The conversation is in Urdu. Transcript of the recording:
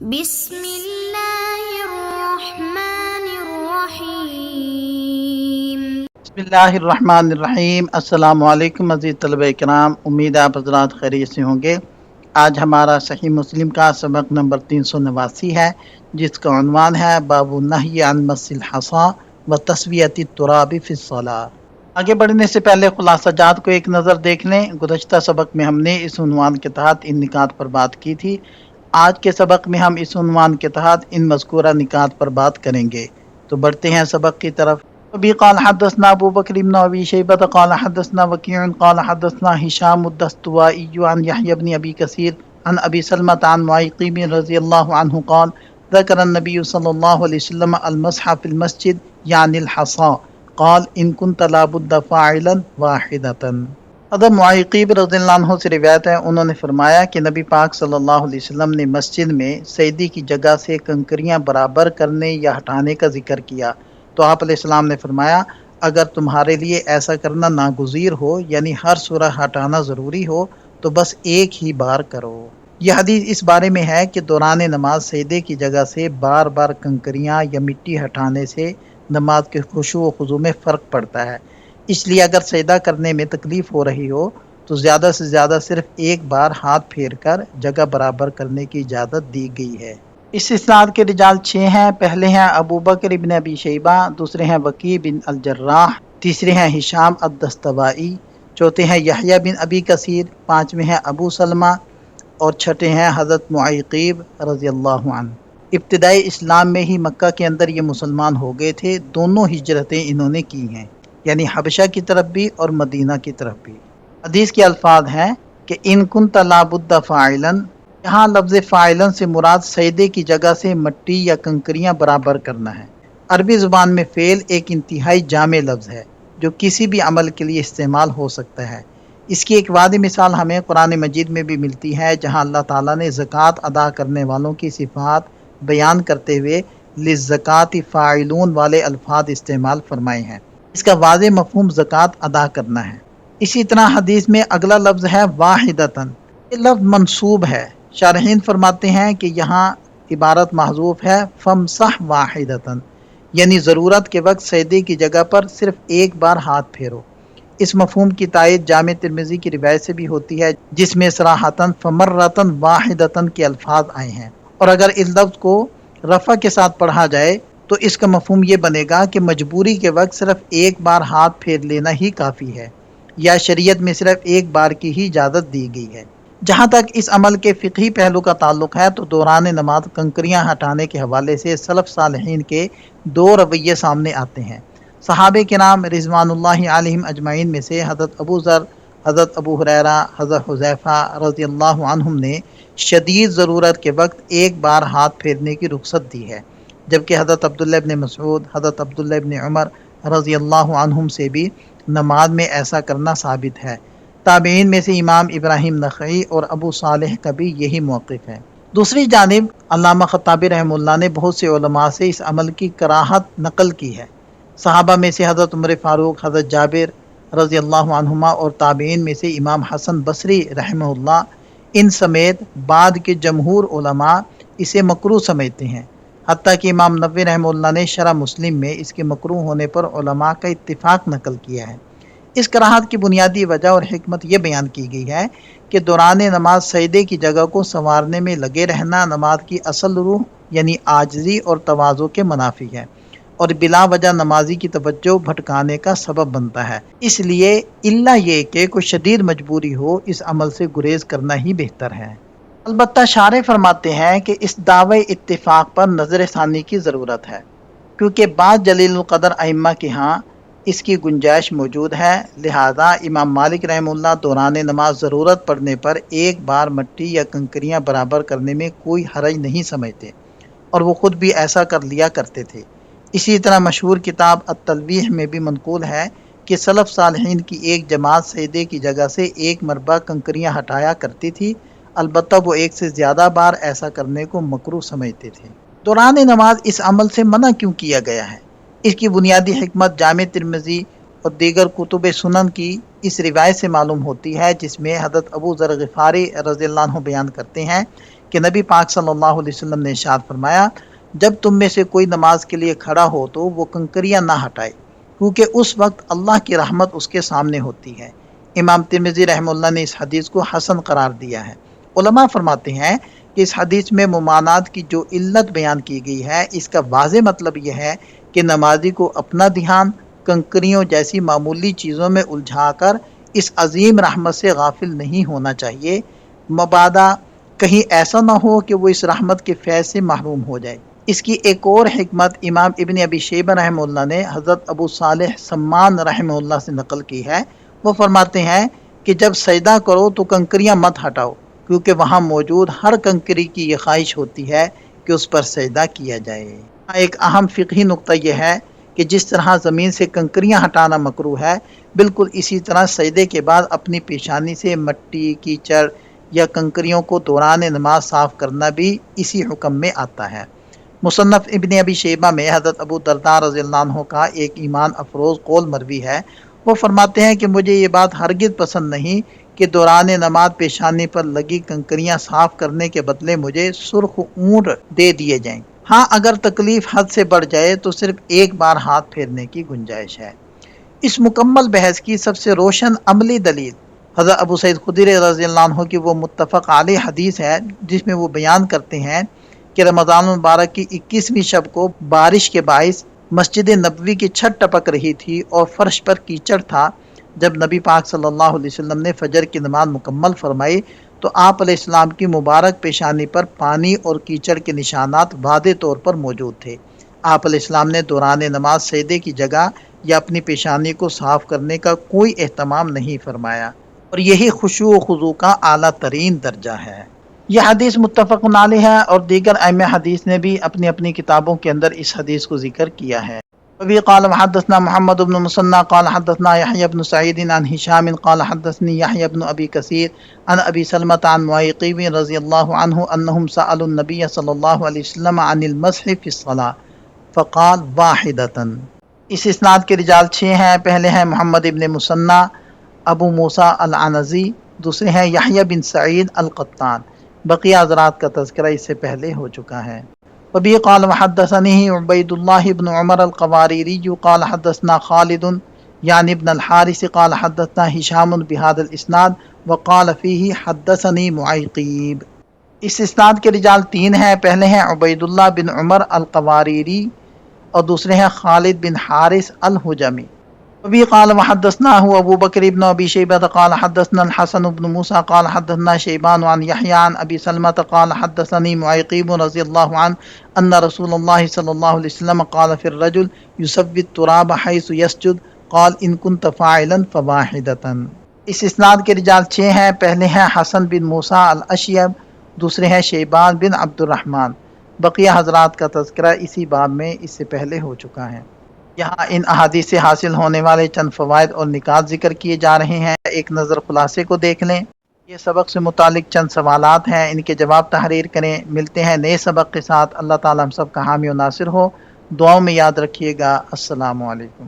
بسم اللہ الرحمن الرحیم۔ بسم اللہ الرحمن الرحیم۔ السلام علیکم عزیز طلبہ کرام، امید آپ حضرات خیریت سے ہوں گے۔ آج ہمارا صحیح مسلم کا سبق نمبر 389 ہے، جس کا عنوان ہے باب النہی عن مس الحصا و تسویۃ التراب فی الصلاۃ۔ آگے بڑھنے سے پہلے خلاصہ جات کو ایک نظر دیکھ لیں۔ گزشتہ سبق میں ہم نے اس عنوان کے تحت ان نکات پر بات کی تھی۔ آج کے سبق میں ہم اس عنوان کے تحت ان مذکورہ نکات پر بات کریں گے۔ تو بڑھتے ہیں سبق کی طرف۔ ابھی قال حدثنا ابو بکر بن ابی شیبہ قال حدثنا وکیع قال حدثنا ہشام الدستوائی عن یحیی بن ابی کثیر عن ابی سلمۃ عن معیقیب رضی اللہ عنہ قال ذکر النبی صلی اللہ علیہ وسلم المسح فی المسجد یعنی الحصا قال ان كنت لابد فاعلا واحدۃ۔ حضرت معیقیب رضی اللہ عنہ سے روایت ہے، انہوں نے فرمایا کہ نبی پاک صلی اللہ علیہ وسلم نے مسجد میں سجدے کی جگہ سے کنکریاں برابر کرنے یا ہٹانے کا ذکر کیا، تو آپ علیہ السلام نے فرمایا اگر تمہارے لیے ایسا کرنا ناگزیر ہو، یعنی ہر سورہ ہٹانا ضروری ہو، تو بس ایک ہی بار کرو۔ یہ حدیث اس بارے میں ہے کہ دوران نماز سجدے کی جگہ سے بار بار کنکریاں یا مٹی ہٹانے سے نماز کے خشوع و خضوع میں فرق پڑتا ہے۔ اس لیے اگر سجدہ کرنے میں تکلیف ہو رہی ہو تو زیادہ سے زیادہ صرف ایک بار ہاتھ پھیر کر جگہ برابر کرنے کی اجازت دی گئی ہے۔ اس اسناد کے رجال 6 ہیں۔ پہلے ہیں ابو بکر بن ابی شیبہ، دوسرے ہیں وکیع بن الجراح، تیسرے ہیں ہشام الدستوائی، چوتھے ہیں یحییٰ بن ابی کثیر، پانچویں ہیں ابو سلمہ، اور چھٹے ہیں حضرت معیقیب رضی اللہ عنہ۔ ابتدائی اسلام میں ہی مکہ کے اندر یہ مسلمان ہو گئے تھے۔ دونوں ہجرتیں انہوں نے کی ہیں، یعنی حبشہ کی طرف بھی اور مدینہ کی طرف بھی۔ حدیث کے الفاظ ہیں کہ ان کنت لابد فاعلا، یہاں لفظ فاعلا سے مراد سجدے کی جگہ سے مٹی یا کنکریاں برابر کرنا ہے۔ عربی زبان میں فعل ایک انتہائی جامع لفظ ہے جو کسی بھی عمل کے لیے استعمال ہو سکتا ہے۔ اس کی ایک واضح مثال ہمیں قرآن مجید میں بھی ملتی ہے، جہاں اللہ تعالیٰ نے زکوٰۃ ادا کرنے والوں کی صفات بیان کرتے ہوئے للزکوٰۃ فاعلون والے الفاظ استعمال فرمائے ہیں۔ اس کا واضح مفہوم زکوٰۃ ادا کرنا ہے۔ اسی طرح حدیث میں اگلا لفظ ہے واحدۃ، یہ لفظ منصوب ہے۔ شارحین فرماتے ہیں کہ یہاں عبارت محذوف ہے فامسح واحدۃ، یعنی ضرورت کے وقت سجدے کی جگہ پر صرف ایک بار ہاتھ پھیرو۔ اس مفہوم کی تائید جامع ترمذی کی روایت سے بھی ہوتی ہے، جس میں صراحتاً فمرۃ واحدۃ کے الفاظ آئے ہیں، اور اگر اس لفظ کو رفع کے ساتھ پڑھا جائے تو اس کا مفہوم یہ بنے گا کہ مجبوری کے وقت صرف ایک بار ہاتھ پھیر لینا ہی کافی ہے، یا شریعت میں صرف ایک بار کی ہی اجازت دی گئی ہے۔ جہاں تک اس عمل کے فقہی پہلو کا تعلق ہے تو دوران نماز کنکریاں ہٹانے کے حوالے سے سلف صالحین کے 2 رویے سامنے آتے ہیں۔ صحابہ کرام رضوان اللہ علیہم اجمعین میں سے حضرت ابو ذر، حضرت ابو ہریرہ، حضرت حذیفہ رضی اللہ عنہم نے شدید ضرورت کے وقت ایک بار ہاتھ پھیرنے کی رخصت دی ہے، جبکہ حضرت عبداللہ ابن مسعود، حضرت عبداللہ ابن عمر رضی اللہ عنہم سے بھی نماز میں ایسا کرنا ثابت ہے۔ تابعین میں سے امام ابراہیم نخعی اور ابو صالح کا بھی یہی موقف ہے۔ دوسری جانب علامہ خطابی رحمہ اللہ نے بہت سے علماء سے اس عمل کی کراہت نقل کی ہے۔ صحابہ میں سے حضرت عمر فاروق، حضرت جابر رضی اللہ عنہما، اور تابعین میں سے امام حسن بصری رحمہ اللہ، ان سمیت بعد کے جمہور علماء اسے مکروہ سمجھتے ہیں۔ حتیٰ کہ امام نووی رحمہ اللہ نے شرح مسلم میں اس کے مکروہ ہونے پر علماء کا اتفاق نقل کیا ہے۔ اس کراہت کی بنیادی وجہ اور حکمت یہ بیان کی گئی ہے کہ دوران نماز سجدے کی جگہ کو سنوارنے میں لگے رہنا نماز کی اصل روح یعنی عاجزی اور تواضع کے منافی ہے، اور بلا وجہ نمازی کی توجہ بھٹکانے کا سبب بنتا ہے۔ اس لیے الا یہ کہ کوئی شدید مجبوری ہو، اس عمل سے گریز کرنا ہی بہتر ہے۔ البتہ شارح فرماتے ہیں کہ اس دعوی اتفاق پر نظر ثانی کی ضرورت ہے، کیونکہ بعض جلیل القدر ائمہ کے ہاں اس کی گنجائش موجود ہے، لہذا امام مالک رحمہ اللہ دوران نماز ضرورت پڑنے پر ایک بار مٹی یا کنکریاں برابر کرنے میں کوئی حرج نہیں سمجھتے، اور وہ خود بھی ایسا کر لیا کرتے تھے۔ اسی طرح مشہور کتاب التلویح میں بھی منقول ہے کہ سلف صالحین کی ایک جماعت سجدے کی جگہ سے ایک مرتبہ کنکریاں ہٹایا کرتی تھی، البتہ وہ ایک سے زیادہ بار ایسا کرنے کو مکروہ سمجھتے تھے۔ دوران نماز اس عمل سے منع کیوں کیا گیا ہے؟ اس کی بنیادی حکمت جامع ترمذی اور دیگر کتب سنن کی اس روایت سے معلوم ہوتی ہے، جس میں حضرت ابو ذر غفاری رضی اللہ عنہ بیان کرتے ہیں کہ نبی پاک صلی اللہ علیہ وسلم نے ارشاد فرمایا جب تم میں سے کوئی نماز کے لیے کھڑا ہو تو وہ کنکریاں نہ ہٹائے، کیونکہ اس وقت اللہ کی رحمت اس کے سامنے ہوتی ہے۔ امام ترمذی رحمہ اللہ نے اس حدیث کو حسن قرار دیا ہے۔ علماء فرماتے ہیں کہ اس حدیث میں ممانعت کی جو علت بیان کی گئی ہے اس کا واضح مطلب یہ ہے کہ نمازی کو اپنا دھیان کنکریوں جیسی معمولی چیزوں میں الجھا کر اس عظیم رحمت سے غافل نہیں ہونا چاہیے، مبادا کہیں ایسا نہ ہو کہ وہ اس رحمت کے فیض سے محروم ہو جائے۔ اس کی ایک اور حکمت امام ابن ابی شیبہ رحمہ اللہ نے حضرت ابو صالح سمان رحمہ اللہ سے نقل کی ہے۔ وہ فرماتے ہیں کہ جب سجدہ کرو تو کنکریاں مت ہٹاؤ، کیونکہ وہاں موجود ہر کنکری کی یہ خواہش ہوتی ہے کہ اس پر سجدہ کیا جائے۔ ایک اہم فقہی نقطہ یہ ہے کہ جس طرح زمین سے کنکریاں ہٹانا مکروہ ہے، بالکل اسی طرح سجدے کے بعد اپنی پیشانی سے مٹی، کیچڑ یا کنکریوں کو دوران نماز صاف کرنا بھی اسی حکم میں آتا ہے۔ مصنف ابن ابی شیبہ میں حضرت ابو درداء رضی اللہ عنہ کا ایک ایمان افروز قول مروی ہے۔ وہ فرماتے ہیں کہ مجھے یہ بات ہرگز پسند نہیں کہ دوران نماز پیشانی پر لگی کنکریاں صاف کرنے کے بدلے مجھے سرخ اونٹ دے دیے جائیں۔ ہاں اگر تکلیف حد سے بڑھ جائے تو صرف ایک بار ہاتھ پھیرنے کی گنجائش ہے۔ اس مکمل بحث کی سب سے روشن عملی دلیل حضرت ابو سعید خدری رضی اللہ عنہ کی وہ متفق علیہ حدیث ہے جس میں وہ بیان کرتے ہیں کہ رمضان المبارک کی 21ویں شب کو بارش کے باعث مسجد نبوی کی چھت ٹپک رہی تھی اور فرش پر کیچڑ تھا۔ جب نبی پاک صلی اللہ علیہ وسلم نے فجر کی نماز مکمل فرمائی تو آپ علیہ السلام کی مبارک پیشانی پر پانی اور کیچڑ کے نشانات واضح طور پر موجود تھے۔ آپ علیہ السلام نے دوران نماز سجدے کی جگہ یا اپنی پیشانی کو صاف کرنے کا کوئی اہتمام نہیں فرمایا، اور یہی خشوع و خضوع کا اعلیٰ ترین درجہ ہے۔ یہ حدیث متفق علیہ ہے اور دیگر ائمہ حدیث نے بھی اپنی اپنی کتابوں کے اندر اس حدیث کو ذکر کیا ہے۔ وبه قال حدثنا محمد بن مسنى قال حدثنا يحيى بن سعيد عن هشام قال حدثني يحيى بن ابي كثير عن ابي سلمة عن معيقيب رضي الله عنه انهم سالوا النبي صلى الله عليه وسلم عن المسح في الصلاة فقال واحدة۔ اس اسناد کے رجال 6 ہیں۔ پہلے ہیں محمد ابن مسنى ابو موسیٰ العنزی، دوسرے ہیں یحییٰ بن سعید القطان۔ بقیہ حضرات کا تذکرہ اس سے پہلے ہو چکا ہے۔ وبه قال وحدثني عبید اللہ بن عمر القواریری قال حدثنا خالد یعنی ابن الحارث قال حدثنا ہشام بهذا الاسناد وقال فيه حدثني معیقیب۔ اس اسناد کے رجال 3 ہیں۔ پہلے ہیں عبید اللہ بن عمر القواریری اور دوسرے ہیں خالد بن حارث الحجمی۔ وبه قال وحدثنا هو ابو بکر ابن ابی شیبہ قال حدثنا الحسن بن موسیٰ قال حدثنا شیبان عن یحییٰ عن ابی سلمة قال حدثني معیقیب رضی اللہ عنہ ان رسول اللہ صلی اللہ علیہ وسلم قال في الرجل يسوي التراب حيث يسجد قال ان كنت فاعلا فواحدة۔ اس اسناد کے رجال 6 ہیں۔ پہلے ہیں حسن بن موسیٰ الاشیب، دوسرے ہیں شیبان بن عبد الرحمن۔ بقیہ حضرات کا تذکرہ اسی باب میں اس سے پہلے ہو چکا ہے۔ یہاں ان احادیث سے حاصل ہونے والے چند فوائد اور نکات ذکر کیے جا رہے ہیں۔ ایک نظر خلاصے کو دیکھ لیں۔ یہ سبق سے متعلق چند سوالات ہیں، ان کے جواب تحریر کریں۔ ملتے ہیں نئے سبق کے ساتھ۔ اللہ تعالی ہم سب کا حامی و ناصر ہو۔ دعاؤں میں یاد رکھیے گا۔ السلام علیکم۔